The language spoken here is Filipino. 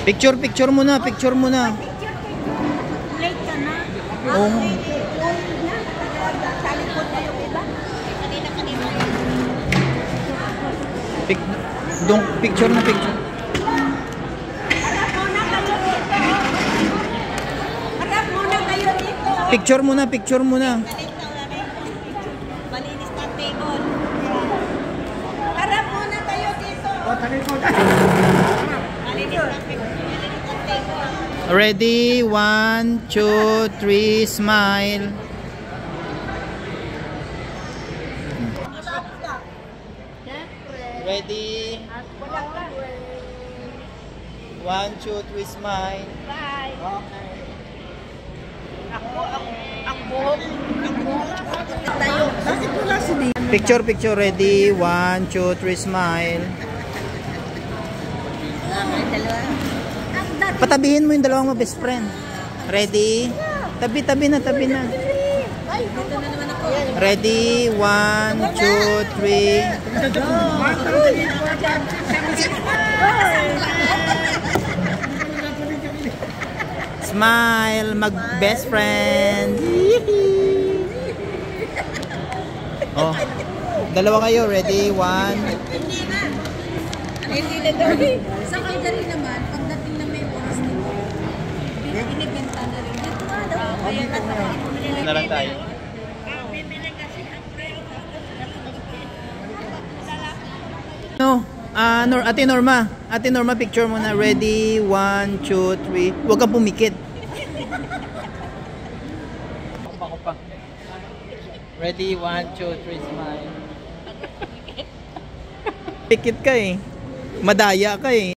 Picture, picture muna, picture muna. Late ka na. Oo. Picture na picture. Picture muna, picture muna. Malinis na table. Harap muna tayo dito. Malinis na table. Ready? 1, 2, 3, smile. Ready? 1, 2, 3, smile. Bye. Okay. Ang buhok tayo. Bakit wala si Dina? Picture, picture. Ready? 1, 2, 3, smile. Patabihin mo yung dalawang mo best friend. Ready? Tabi-tabi na, tabi na. Ay, dito na naman ako. Ready? 1, 2, 3. Smile, mag best friend. Oh. Dalawa kayo, ready? 1. Hindi na daw. Sa kagari naman, pagdating na may oras nito, binibenta na rin. Dito nga daw. Kaya ka Na lang tayo. No, Ate Norma, picture mo na. Ready? 1, 2, 3. Huwag kang pumikit. Ako pa. Ready? 1, 2, 3, smile. Pikit ka eh. Madaya ka eh.